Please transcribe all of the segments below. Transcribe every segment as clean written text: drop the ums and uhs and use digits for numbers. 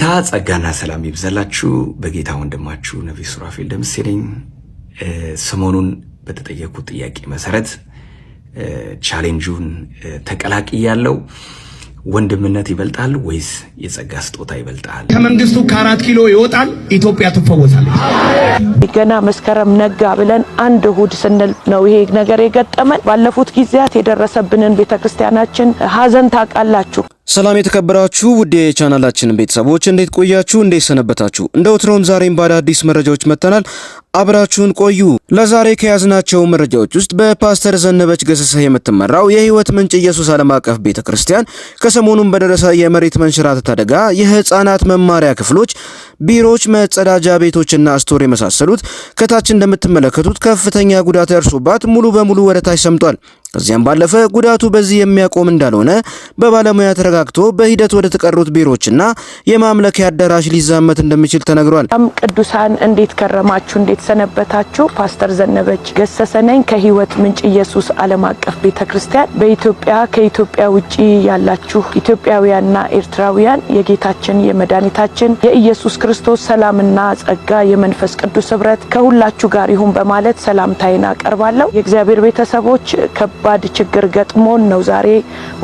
ጸጋና ሰላም ይብዛላችሁ በጌታ ወንድማችሁ ነብይ ሱራፌል ደምሴ ነኝ። ሰሞኑን በተጠየቁት ጥያቄ መሰረት ቻሌንጁን ተቀላቅያለሁ። ወንድምነት ይበልጣል ወይስ የጸጋ ስጦታ ይበልጣል? ከመንግስቱ ከ4 ኪሎ ይወጣል፣ ኢትዮጵያ ትፈወሳለች። ገና መስከረም ነጋ ብለን አንድ እሁድ ስንል ነው ይሄ ነገር የገጠመን። ባለፉት ጊዜያት የደረሰብንን ቤተክርስቲያናችን ሀዘን ታውቃላችሁ። ሰላም የተከበራችሁ ውድ የቻናላችን ቤተሰቦች እንዴት ቆያችሁ? እንዴት ሰነበታችሁ? እንደወትሮም ዛሬም በአዳዲስ መረጃዎች መጥተናል። አብራችሁን ቆዩ። ለዛሬ ከያዝናቸው መረጃዎች ውስጥ በፓስተር ዘነበች ገሰሰ የምትመራው የህይወት ምንጭ ኢየሱስ ዓለም አቀፍ ቤተክርስቲያን ከሰሞኑን በደረሰ የመሬት መንሸራተት አደጋ የህፃናት መማሪያ ክፍሎች፣ ቢሮዎች፣ መጸዳጃ ቤቶችና ስቶር የመሳሰሉት ከታች እንደምትመለከቱት ከፍተኛ ጉዳት ደርሶባት ሙሉ በሙሉ ወደ ታች ሰምጧል። ከዚያም ባለፈ ጉዳቱ በዚህ የሚያቆም እንዳልሆነ በባለሙያ ተረጋግቶ በሂደት ወደ ተቀሩት ቢሮዎችና የማምለኪያ አዳራሽ ሊዛመት እንደሚችል ተነግሯል። ቅዱሳን እንዴት ከረማችሁ? እንዴት ሰነበታችሁ? ፓስተር ዘነበች ገሰሰ ነኝ ከህይወት ምንጭ ኢየሱስ ዓለም አቀፍ ቤተክርስቲያን። በኢትዮጵያ ከኢትዮጵያ ውጪ ያላችሁ ኢትዮጵያውያንና ኤርትራውያን የጌታችን የመድኃኒታችን የኢየሱስ ክርስቶስ ሰላምና ጸጋ የመንፈስ ቅዱስ ህብረት ከሁላችሁ ጋር ይሁን በማለት ሰላምታዬን አቀርባለሁ። የእግዚአብሔር ቤተሰቦች ከባድ ችግር ገጥሞን ነው ዛሬ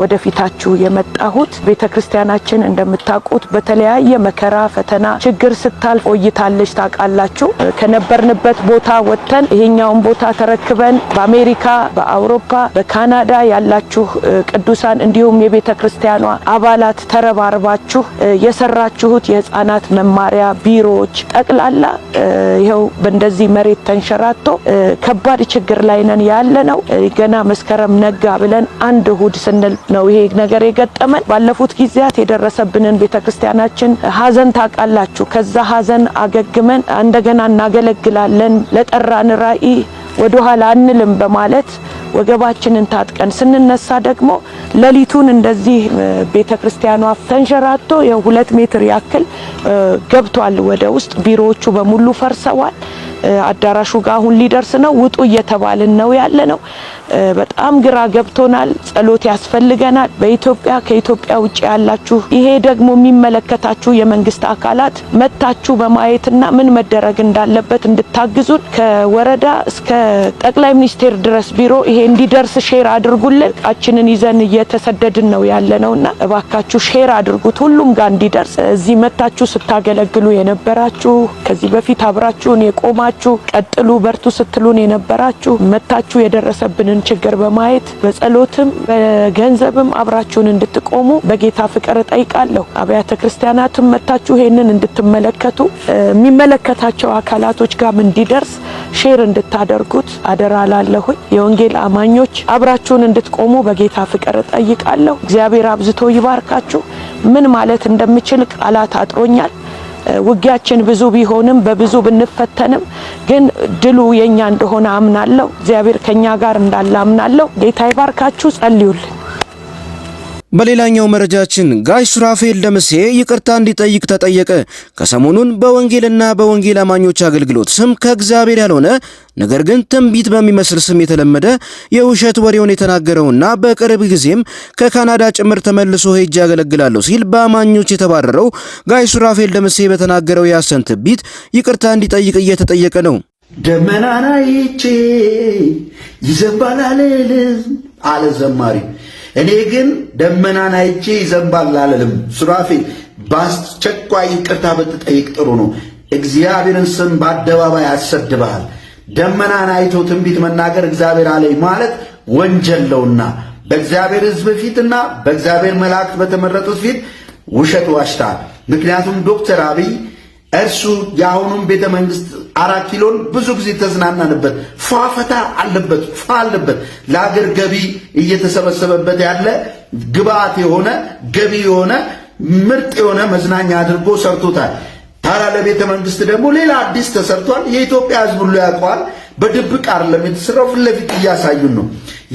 ወደፊታችሁ የመጣሁት። ቤተክርስቲያናችን እንደምታውቁት በተለያየ መከራ፣ ፈተና፣ ችግር ስታልፍ ቆይታለች። ታውቃላችሁ። ከነበርንበት ቦታ ወጥተን ይሄኛውን ቦታ ተረክበን በአሜሪካ፣ በአውሮፓ፣ በካናዳ ያላችሁ ቅዱሳን እንዲሁም የቤተክርስቲያኗ አባላት ተረባርባችሁ የሰራችሁት የህፃናት መማሪያ ቢሮዎች ጠቅላላ ይሄው በእንደዚህ መሬት ተንሸራቶ ከባድ ችግር ላይ ነን ያለነው። ገና መስከረም ነጋ ብለን አንድ እሁድ ስንል ነው ይሄ ነገር የገጠመን። ባለፉት ጊዜያት የደረሰብንን ቤተክርስቲያናችን ሀዘን ታውቃላችሁ። ከዛ ሀዘን አገግመን እንደገና እናገለግላለን፣ ለጠራን ራእይ ወደ ኋላ አንልም በማለት ወገባችንን ታጥቀን ስንነሳ ደግሞ ሌሊቱን እንደዚህ ቤተክርስቲያኗ ተንሸራቶ የ2 ሜትር ያክል ገብቷል ወደ ውስጥ። ቢሮዎቹ በሙሉ ፈርሰዋል። አዳራሹ ጋር አሁን ሊደርስ ነው። ውጡ እየተባልን ነው ያለነው። በጣም ግራ ገብቶናል። ጸሎት ያስፈልገናል። በኢትዮጵያ ከኢትዮጵያ ውጪ ያላችሁ ይሄ ደግሞ የሚመለከታችሁ የመንግስት አካላት መታችሁ በማየትና ምን መደረግ እንዳለበት እንድታግዙን ከወረዳ እስከ ጠቅላይ ሚኒስቴር ድረስ ቢሮ ይሄ እንዲደርስ ሼር አድርጉልን። ቃችንን ይዘን እየተሰደድን ነው ያለነውና እባካችሁ ሼር አድርጉት ሁሉም ጋር እንዲደርስ። እዚህ መታችሁ ስታገለግሉ የነበራችሁ ከዚህ በፊት አብራችሁን የቆማችሁ ቀጥሉ በርቱ ስትሉን የነበራችሁ መታችሁ የደረሰብንን ችግር በማየት በጸሎትም በገንዘብም አብራችሁን እንድትቆሙ በጌታ ፍቅር ጠይቃለሁ። አብያተ ክርስቲያናትም መታችሁ ይሄንን እንድትመለከቱ የሚመለከታቸው አካላቶች ጋር እንዲደርስ ሼር እንድታደርጉት አደራ ላለሁ። የወንጌል አማኞች አብራችሁን እንድትቆሙ በጌታ ፍቅር ጠይቃለሁ። እግዚአብሔር አብዝቶ ይባርካችሁ። ምን ማለት እንደምችል ቃላት አጥሮኛል። ውጊያችን ብዙ ቢሆንም በብዙ ብንፈተንም ግን ድሉ የኛ እንደሆነ አምናለሁ። እግዚአብሔር ከኛ ጋር እንዳለ አምናለሁ። ጌታ ይባርካችሁ። ጸልዩልን። በሌላኛው መረጃችን ጋሽ ሱራፌል ደምሴ ይቅርታ እንዲጠይቅ ተጠየቀ። ከሰሞኑን በወንጌልና በወንጌል አማኞች አገልግሎት ስም ከእግዚአብሔር ያልሆነ ነገር ግን ትንቢት በሚመስል ስም የተለመደ የውሸት ወሬውን የተናገረውና በቅርብ ጊዜም ከካናዳ ጭምር ተመልሶ ሄጄ ያገለግላለሁ ሲል በአማኞች የተባረረው ጋሽ ሱራፌል ደምሴ በተናገረው የሐሰት ትንቢት ይቅርታ እንዲጠይቅ እየተጠየቀ ነው። ደመናን አይቼ ይዘንባል አለ ዘማሪ። እኔ ግን ደመናን አይቼ ይዘንባል አልልም። ሱራፌል በአስቸኳይ ይቅርታ ብትጠይቅ ጥሩ ነው። እግዚአብሔርን ስም በአደባባይ አሰድበሃል። ደመናን አይቶ ትንቢት መናገር እግዚአብሔር አለኝ ማለት ወንጀል ነውና በእግዚአብሔር ሕዝብ ፊትና በእግዚአብሔር መላእክት በተመረጡት ፊት ውሸት ዋሽታል። ምክንያቱም ዶክተር አብይ እርሱ የአሁኑም ቤተ መንግስት 4 ኪሎን ብዙ ጊዜ ተዝናናንበት፣ ፏፈታ አለበት፣ አለበት ለሀገር ገቢ እየተሰበሰበበት ያለ ግብአት የሆነ ገቢ የሆነ ምርጥ የሆነ መዝናኛ አድርጎ ሰርቶታል። ታዲያ ለቤተ መንግስት ደግሞ ሌላ አዲስ ተሰርቷል። የኢትዮጵያ ሕዝብ ሁሉ ያውቀዋል። በድብቅ አይደለም የተሰራው፣ ፊት ለፊት እያሳዩን ነው።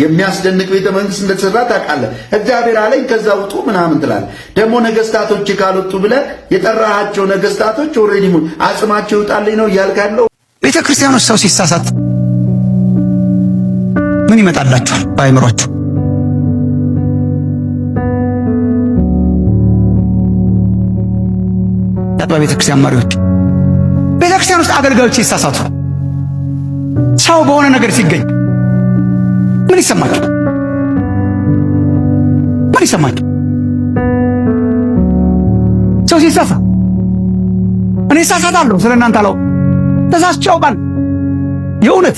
የሚያስደንቅ ቤተ መንግስት እንደተሰራ ታውቃለህ። እግዚአብሔር አለኝ ከዛ ውጡ ምናምን ትላለህ። ደግሞ ነገስታቶች ካልወጡ ብለህ የጠራሃቸው ነገስታቶች ኦልሬዲ አጽማቸው ይውጣልኝ ነው እያልክ ያለው። ቤተ ክርስቲያን ውስጥ ሰው ሲሳሳት ምን ይመጣላችኋል በአእምሯችሁ? የአጥቢያ ቤተክርስቲያን መሪዎች፣ ቤተክርስቲያን ውስጥ አገልጋዮች ሲሳሳቱ፣ ሰው በሆነ ነገር ሲገኝ ምን ይሰማችሁ? ምን ይሰማችሁ? ሰው ሲሳሳት እኔ እሳሳታለሁ፣ ስለ እናንተ አላውቅም፣ ተሳስቼ አውቃለሁ። የእውነት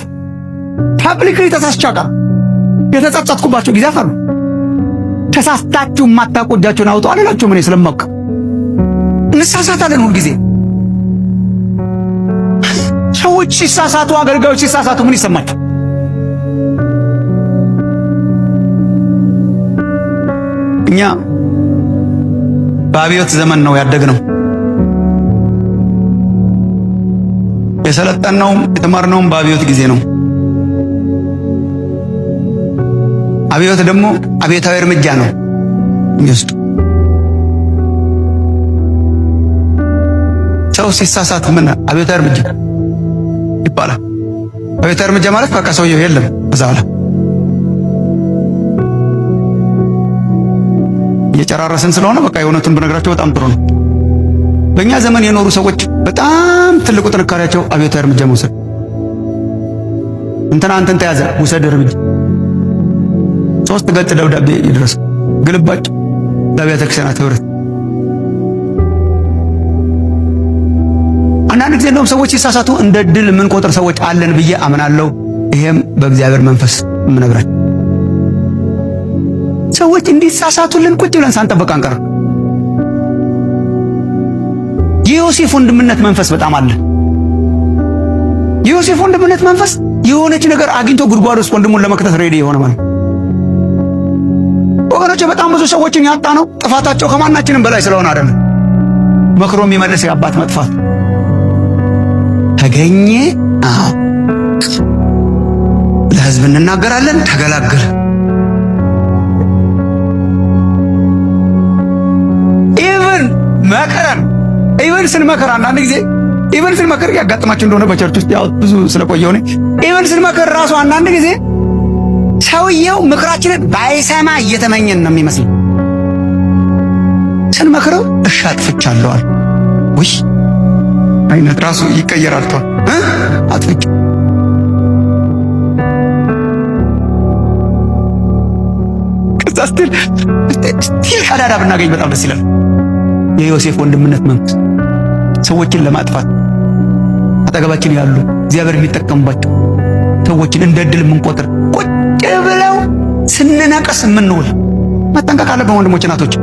ፐብሊክሊ ተሳስቼ አውቃለሁ። የተጸጸትኩባቸው ጊዜያት አሉ። ተሳስታችሁ የማታውቁ እጃችሁን አውጡ አላላችሁም? እኔ ስለማውቅ እንሳሳታለን ሁልጊዜ። ሰዎች ሲሳሳቱ፣ አገልጋዮች ሲሳሳቱ ምን ይሰማችሁ? እኛ በአብዮት ዘመን ነው ያደግነው። የሰለጠነውም የተማርነውም በአብዮት ጊዜ ነው። አብዮት ደግሞ አብዮታዊ እርምጃ ነው የሚወስዱ። ሰው ሲሳሳት ምን አብዮታዊ እርምጃ ይባላል? አብዮታዊ እርምጃ ማለት በቃ ሰውየው የለም እዛ አለ። እየጨራረስን ስለሆነ በቃ የእውነቱን ብነግራቸው በጣም ጥሩ ነው። በእኛ ዘመን የኖሩ ሰዎች በጣም ትልቁ ጥንካሬያቸው አብዮታዊ እርምጃ መውሰድ። እንትን ተያዘ ውሰድ እርምጃ። 3 ገጽ ደብዳቤ ይድረስ ግልባጭ ለአብያተ ክርስቲያናት ህብረት። አንዳንድ ጊዜ እንደውም ሰዎች ሲሳሳቱ እንደ ድል የምንቆጥር ሰዎች አለን ብዬ አምናለሁ። ይሄም በእግዚአብሔር መንፈስ የምነግራቸው ሰዎች እንዲሳሳቱልን ቁጭ ብለን ሳንጠብቅ አንቀር። የዮሴፍ ወንድምነት መንፈስ በጣም አለ። የዮሴፍ ወንድምነት መንፈስ የሆነች ነገር አግኝቶ ጉድጓድ ውስጥ ወንድሙን ለመክተት ሬዲ የሆነ ማለት ወገኖቼ፣ በጣም ብዙ ሰዎችን ያጣ ነው ጥፋታቸው ከማናችንም በላይ ስለሆነ አይደለም። መክሮ የሚመልስ የአባት መጥፋት ተገኘ። አዎ ለህዝብ እንናገራለን፣ ተገላገለ። ኢቨን ስንመከር አንዳንድ ጊዜ ኢቨን ስንመከር ያጋጥማችሁ እንደሆነ በቸርች ውስጥ ያው ብዙ ስለቆየው ነው። ኢቨን ስንመከር ራሱ አንዳንድ ጊዜ ሰውየው ምክራችንን ባይሰማ እየተመኘን ነው የሚመስል። ስንመክረው እሺ አጥፍቻለሁ አለ ወይ አይነት ራሱ ይቀየራል። ተው አጥፍቼ ከዛ ስትል ቀዳዳ ብናገኝ በጣም ደስ ይላል። የዮሴፍ ወንድምነት መንፈስ ሰዎችን ለማጥፋት አጠገባችን ያሉ እግዚአብሔር የሚጠቀምባቸው ሰዎችን እንደ ድል የምንቆጥር ቁጭ ብለው ስንነቀስ የምንውል መጠንቀቅ አለብን ወንድሞች እናቶች።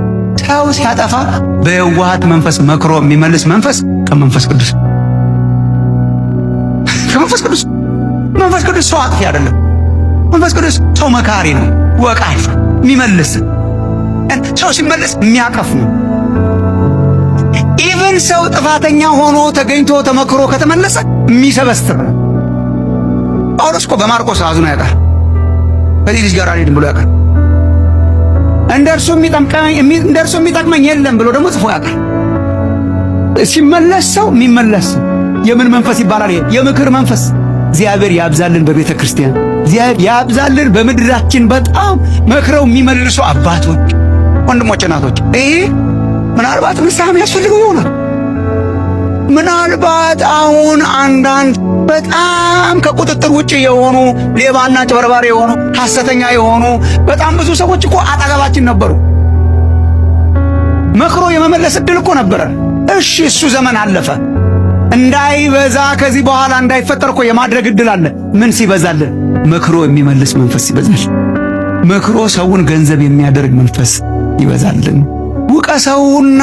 ሰው ሲያጠፋ በየዋሃት መንፈስ መክሮ የሚመልስ መንፈስ ከመንፈስ ቅዱስ መንፈስ ቅዱስ ሰው አጥፊ አይደለም። መንፈስ ቅዱስ ሰው መካሪ ነው፣ ወቃሽ፣ የሚመልስ ሰው ሲመለስ የሚያቀፍ ነው። ኢቨን ሰው ጥፋተኛ ሆኖ ተገኝቶ ተመክሮ ከተመለሰ የሚሰበስብ ነው። ጳውሎስ እኮ በማርቆስ አዝኖ ያውቃል። ከዚህ ልጅ ጋር አልሄድም ብሎ ያውቃል። እንደርሱ የሚጠቅመኝ የለም ብሎ ደግሞ ጽፎ ያውቃል። ሲመለስ ሰው የሚመለስ የምን መንፈስ ይባላል? ይሄ የምክር መንፈስ። እግዚአብሔር ያብዛልን በቤተ ክርስቲያን፣ እግዚአብሔር ያብዛልን በምድራችን። በጣም መክረው የሚመልሱ አባቶች፣ ወንድሞች፣ እናቶች። ይሄ ምናልባት ንስሐ የሚያስፈልገው ይሆናል። ምናልባት አሁን አንዳንድ በጣም ከቁጥጥር ውጭ የሆኑ ሌባና ጭበርባሪ የሆኑ ሐሰተኛ የሆኑ በጣም ብዙ ሰዎች እኮ አጠገባችን ነበሩ። መክሮ የመመለስ ዕድል እኮ ነበረ። እሺ እሱ ዘመን አለፈ። እንዳይበዛ ከዚህ በኋላ እንዳይፈጠር እኮ የማድረግ ዕድል አለ። ምን ሲበዛልን? መክሮ የሚመልስ መንፈስ ይበዛል። መክሮ ሰውን ገንዘብ የሚያደርግ መንፈስ ይበዛልን። ውቀሰውና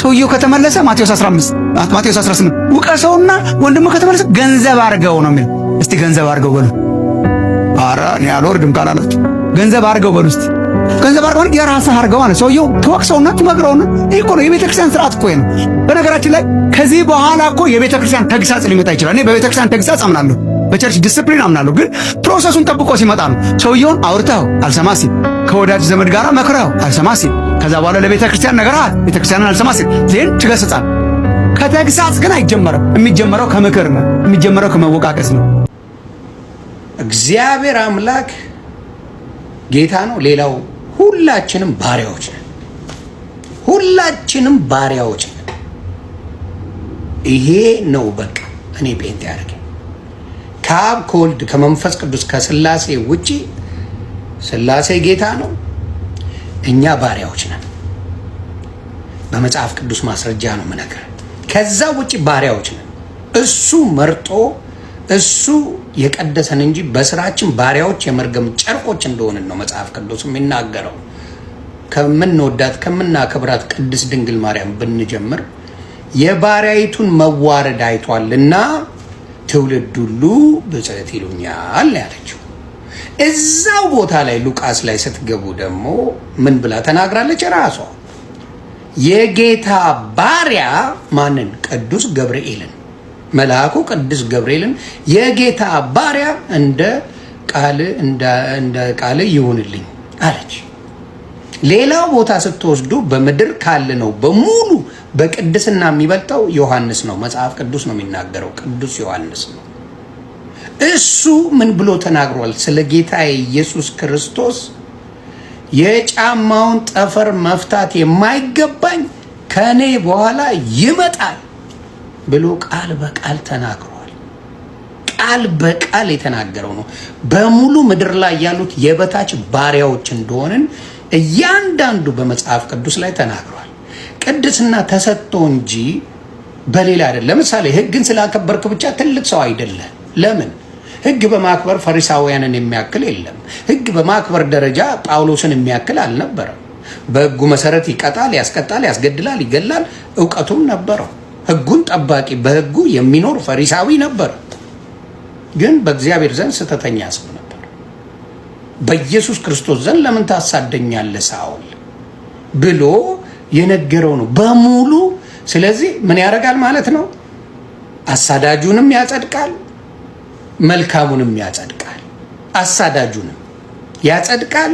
ሰውየው ከተመለሰ ማቴዎስ 18 ውቀሰውና ወንድሙ ከተመለሰ ገንዘብ አድርገው ነው የሚል። እስቲ ገንዘብ አድርገው በሉ። ኧረ እኔ አልወርድም ካላላችሁ ገንዘብ አድርገው በሉ። እስቲ ገንዘብ አድርገው ማለት የራስህ አድርገው ማለት ሰውየው ትወቅሰውና ትመክረውና። ይሄ እኮ ነው የቤተክርስቲያን ስርዓት እኮ ነው። በነገራችን ላይ ከዚህ በኋላ እኮ የቤተክርስቲያን ተግሳጽ ሊመጣ ይችላል። እኔ በቤተክርስቲያን ተግሳጽ አምናለሁ፣ በቸርች ዲስፕሊን አምናለሁ። ግን ፕሮሰሱን ጠብቆ ሲመጣ ነው። ሰውየውን አውርተው አልሰማ ሲል፣ ከወዳጅ ዘመድ ጋር መክረው አልሰማ ሲል፣ ከዛ በኋላ ለቤተ ክርስቲያን ነገራት ቤተክርስቲያንን አልሰማ ሲል ዜን ትገስጻል። ከተግሳጽ ግን አይጀመርም። የሚጀመረው ከምክር ነው። የሚጀመረው ከመወቃቀስ ነው። እግዚአብሔር አምላክ ጌታ ነው። ሌላው ሁላችንም ባሪያዎች ነን። ሁላችንም ባሪያዎች ነን። ይሄ ነው በቃ እኔ ጴንጤ ያደረገኝ። ከአብ ከወልድ ከመንፈስ ቅዱስ ከስላሴ ውጪ ስላሴ ጌታ ነው፣ እኛ ባሪያዎች ነን። በመጽሐፍ ቅዱስ ማስረጃ ነው የምነግርህ። ከዛ ውጪ ባሪያዎች ነን። እሱ መርጦ እሱ የቀደሰን እንጂ በስራችን ባሪያዎች የመርገም ጨርቆች እንደሆንን ነው መጽሐፍ ቅዱስ የሚናገረው። ከምንወዳት ከምናከብራት ቅድስት ድንግል ማርያም ብንጀምር የባሪያይቱን መዋረድ አይቷልና ትውልድ ሁሉ ብፅዕት ይሉኛል ያለችው። እዛው ቦታ ላይ ሉቃስ ላይ ስትገቡ ደግሞ ምን ብላ ተናግራለች? ራሷ የጌታ ባሪያ ማንን? ቅዱስ ገብርኤልን፣ መልአኩ ቅዱስ ገብርኤልን የጌታ ባሪያ እንደ ቃል ይሁንልኝ አለች። ሌላው ቦታ ስትወስዱ በምድር ካለ ነው በሙሉ በቅድስና የሚበልጠው ዮሐንስ ነው። መጽሐፍ ቅዱስ ነው የሚናገረው፣ ቅዱስ ዮሐንስ ነው። እሱ ምን ብሎ ተናግሯል? ስለ ጌታ ኢየሱስ ክርስቶስ የጫማውን ጠፈር መፍታት የማይገባኝ ከኔ በኋላ ይመጣል ብሎ ቃል በቃል ተናግሯል። ቃል በቃል የተናገረው ነው። በሙሉ ምድር ላይ ያሉት የበታች ባሪያዎች እንደሆንን እያንዳንዱ በመጽሐፍ ቅዱስ ላይ ተናግሯል። ቅድስና ተሰጥቶ እንጂ በሌላ አይደለም። ለምሳሌ ሕግን ስላከበርክ ብቻ ትልቅ ሰው አይደለም። ለምን? ሕግ በማክበር ፈሪሳውያንን የሚያክል የለም። ሕግ በማክበር ደረጃ ጳውሎስን የሚያክል አልነበረም። በሕጉ መሰረት ይቀጣል፣ ያስቀጣል፣ ያስገድላል፣ ይገላል። እውቀቱም ነበረው። ሕጉን ጠባቂ በሕጉ የሚኖር ፈሪሳዊ ነበር። ግን በእግዚአብሔር ዘንድ ስተተኛ ሰው ነበር። በኢየሱስ ክርስቶስ ዘንድ ለምን ታሳደኛለህ ሳውል ብሎ የነገረው ነው በሙሉ። ስለዚህ ምን ያደርጋል ማለት ነው? አሳዳጁንም ያጸድቃል፣ መልካሙንም ያጸድቃል። አሳዳጁንም ያጸድቃል፣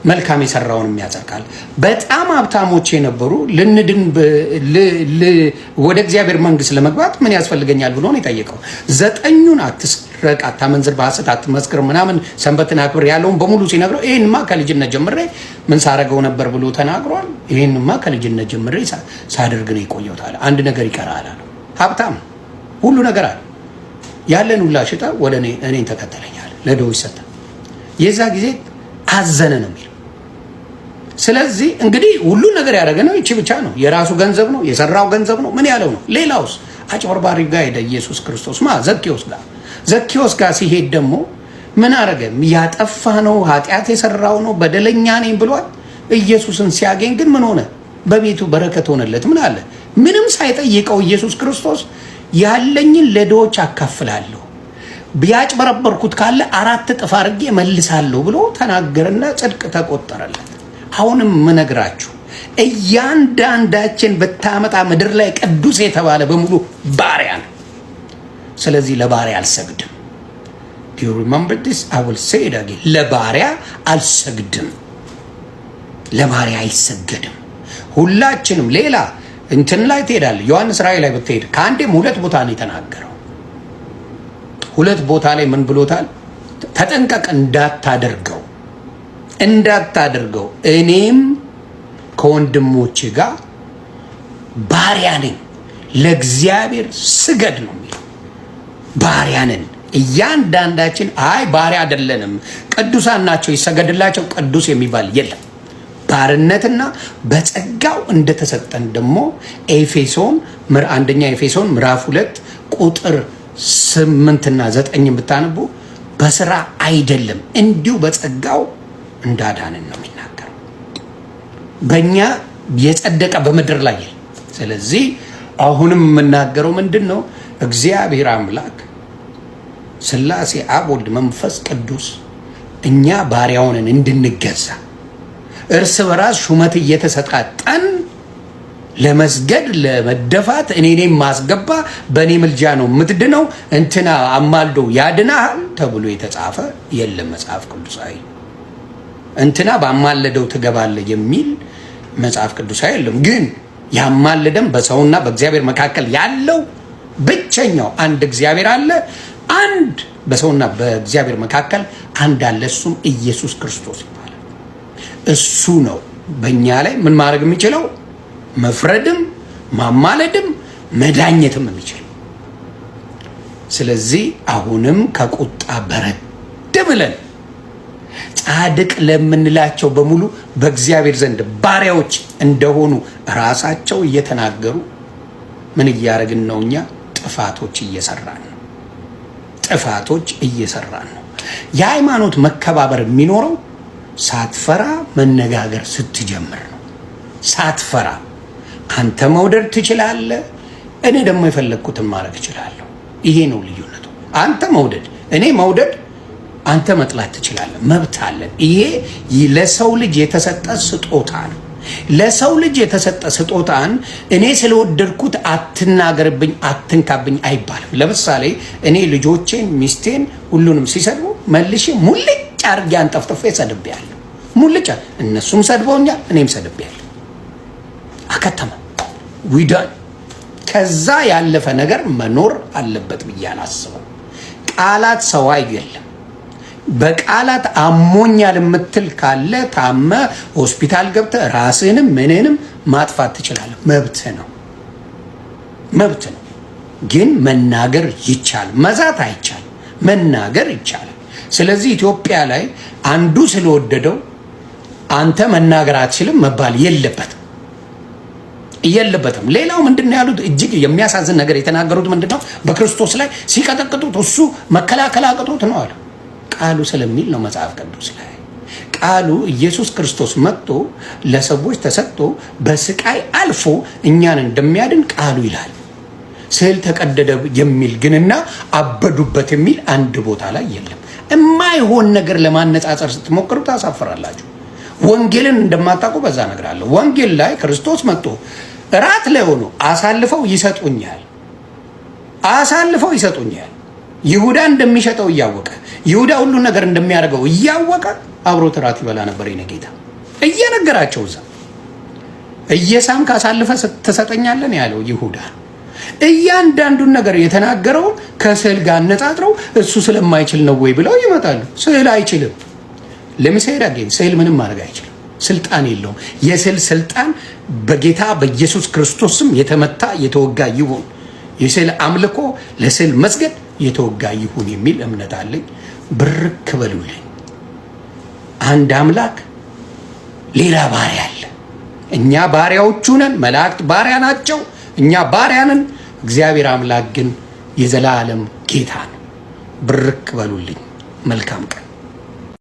መልካም የሰራውንም ያጸድቃል። በጣም ሀብታሞች የነበሩ ልንድን ወደ እግዚአብሔር መንግስት ለመግባት ምን ያስፈልገኛል ብሎ ነው የጠየቀው። 9ኙን አትስረቅ፣ አታመንዝር፣ በሐሰት አትመስክር፣ ምናምን ሰንበትን አክብር ያለውን በሙሉ ሲነግረው ይህንማ ከልጅነት ጀምሬ ምን ሳረገው ነበር ብሎ ተናግሯል። ይህንማ ከልጅነት ጀምሬ ሳደርግ ነው የቆየሁት አለ። አንድ ነገር ይቀራል አለ። ሀብታም ሁሉ ነገር አለ። ያለን ሁላ ሽጣ ወደ እኔን ተከተለኛል፣ ለድሆች ሰጠ። የዛ ጊዜ አዘነ ነው የሚለው። ስለዚህ እንግዲህ ሁሉ ነገር ያደረገ ነው ይቺ ብቻ ነው። የራሱ ገንዘብ ነው፣ የሰራው ገንዘብ ነው። ምን ያለው ነው? ሌላውስ አጭበርባሪ ጋር ሄደ ኢየሱስ ክርስቶስ ዘኬዎስ ጋር ሲሄድ ደግሞ ምን አረገ? ያጠፋ ነው፣ ኃጢአት የሰራው ነው፣ በደለኛ ነኝ ብሏል። ኢየሱስን ሲያገኝ ግን ምን ሆነ? በቤቱ በረከት ሆነለት። ምን አለ? ምንም ሳይጠይቀው ኢየሱስ ክርስቶስ ያለኝን ለድሆች አካፍላለሁ፣ ቢያጭበረበርኩት ካለ 4 እጥፍ አድርጌ መልሳለሁ ብሎ ተናገረና ጽድቅ ተቆጠረለት። አሁንም ምነግራችሁ እያንዳንዳችን ብታመጣ ምድር ላይ ቅዱስ የተባለ በሙሉ ባሪያ ነው። ስለዚህ ለባሪያ አልሰግድም። Do you remember this? I will say it again. ለባሪያ አልሰግድም። ለባሪያ አይሰገድም። ሁላችንም ሌላ እንትን ላይ ትሄዳለህ። ዮሐንስ ራእይ ላይ ብትሄድ ከአንዴም 2 ቦታ ነው የተናገረው። 2 ቦታ ላይ ምን ብሎታል? ተጠንቀቅ እንዳታደርገው እኔም ከወንድሞቼ ጋር ባሪያ ነኝ፣ ለእግዚአብሔር ስገድ ነው የሚለው። ባሪያ ነን እያንዳንዳችን። አይ ባሪያ አይደለንም፣ ቅዱሳን ናቸው ይሰገድላቸው፣ ቅዱስ የሚባል የለም። ባርነትና በጸጋው እንደተሰጠን ደግሞ አንደኛ ኤፌሶን ምዕራፍ 2 ቁጥር 8 እና 9 ብታነቡ በስራ አይደለም እንዲሁ በጸጋው እንዳዳንን ነው የሚናገረው። በእኛ የጸደቀ በምድር ላይ የለም። ስለዚህ አሁንም የምናገረው ምንድን ነው? እግዚአብሔር አምላክ ስላሴ አብ፣ ወልድ፣ መንፈስ ቅዱስ እኛ ባሪያውንን እንድንገዛ እርስ በራስ ሹመት እየተሰጣጠን ለመስገድ ለመደፋት እኔም ማስገባ በእኔ ምልጃ ነው የምትድነው፣ እንትና አማልዶ ያድናል ተብሎ የተጻፈ የለም መጽሐፍ ቅዱሳዊ። እንትና ባማለደው ትገባለህ የሚል መጽሐፍ ቅዱሳዊ የለም። ግን ያማለደም በሰውና በእግዚአብሔር መካከል ያለው ብቸኛው አንድ እግዚአብሔር አለ። አንድ በሰውና በእግዚአብሔር መካከል አንድ አለ፣ እሱም ኢየሱስ ክርስቶስ ይባላል። እሱ ነው በእኛ ላይ ምን ማድረግ የሚችለው? መፍረድም ማማለድም መዳኘትም የሚችል። ስለዚህ አሁንም ከቁጣ በረድ ብለን ጻድቅ ለምንላቸው በሙሉ በእግዚአብሔር ዘንድ ባሪያዎች እንደሆኑ ራሳቸው እየተናገሩ ምን እያደረግን ነው? እኛ ጥፋቶች እየሰራን ነው። ጥፋቶች እየሰራን ነው። የሃይማኖት መከባበር የሚኖረው ሳትፈራ መነጋገር ስትጀምር ነው። ሳትፈራ አንተ መውደድ ትችላለህ፣ እኔ ደግሞ የፈለግኩትን ማድረግ እችላለሁ። ይሄ ነው ልዩነቱ። አንተ መውደድ፣ እኔ መውደድ፣ አንተ መጥላት ትችላለህ። መብት አለን። ይሄ ለሰው ልጅ የተሰጠ ስጦታ ነው። ለሰው ልጅ የተሰጠ ስጦታን እኔ ስለወደድኩት አትናገርብኝ፣ አትንካብኝ አይባልም። ለምሳሌ እኔ ልጆቼን፣ ሚስቴን ሁሉንም ሲሰድቡ መልሼ ሙልጭ አድርጌ አንጠፍጥፌ ሰድቤያለሁ። ሙልጭ። እነሱም ሰድበውኛል፣ እኔም ሰድቤያለሁ። አከተመ ዊዳን። ከዛ ያለፈ ነገር መኖር አለበት ብዬ አላስብም። ቃላት ሰው አይደለም። በቃላት አሞኛል የምትል ካለ ታመ ሆስፒታል ገብተህ ራስህንም ምንንም ማጥፋት ትችላለህ። መብት ነው፣ መብት ነው። ግን መናገር ይቻላል፣ መዛት አይቻልም። መናገር ይቻላል። ስለዚህ ኢትዮጵያ ላይ አንዱ ስለወደደው አንተ መናገር አትችልም መባል የለበትም። ሌላው ምንድነው ያሉት? እጅግ የሚያሳዝን ነገር የተናገሩት ምንድነው? በክርስቶስ ላይ ሲቀጠቅጡት እሱ መከላከል አቅቶት ነው አለ። ቃሉ ስለሚል ነው መጽሐፍ ቅዱስ ላይ ቃሉ ኢየሱስ ክርስቶስ መጥቶ ለሰዎች ተሰጥቶ በስቃይ አልፎ እኛን እንደሚያድን ቃሉ ይላል። ስዕል ተቀደደ የሚል ግንና አበዱበት የሚል አንድ ቦታ ላይ የለም። የማይሆን ነገር ለማነጻጸር ስትሞክሩ ታሳፍራላችሁ። ወንጌልን እንደማታውቁ በዛ ነገር አለ። ወንጌል ላይ ክርስቶስ መጥቶ እራት ላይ ሆኖ አሳልፈው ይሰጡኛል። ይሁዳ እንደሚሸጠው እያወቀ ይሁዳ ሁሉ ነገር እንደሚያደርገው እያወቀ አብሮት እራት ይበላ ነበር። የኔ ጌታ እየነገራቸው እዛ እየሳምክ አሳልፈ ትሰጠኛለህ ያለው ይሁዳ እያንዳንዱን ነገር የተናገረው ከስዕል ጋር አነጻጽረው እሱ ስለማይችል ነው ወይ ብለው ይመጣሉ። ስዕል አይችልም። ለምሳሌ አገኝ ስዕል ምንም ማድረግ አይችልም። ስልጣን የለውም። የስዕል ስልጣን በጌታ በኢየሱስ ክርስቶስ ስም የተመታ የተወጋ ይሁን። የስዕል አምልኮ ለስዕል መስገድ የተወጋ ይሁን የሚል እምነት አለኝ። ብርክ በሉልኝ። አንድ አምላክ ሌላ ባሪያ አለ። እኛ ባሪያዎቹ ነን። መላእክት ባሪያ ናቸው፣ እኛ ባሪያ ነን። እግዚአብሔር አምላክ ግን የዘላለም ጌታ ነው። ብርክ በሉልኝ። መልካም ቀን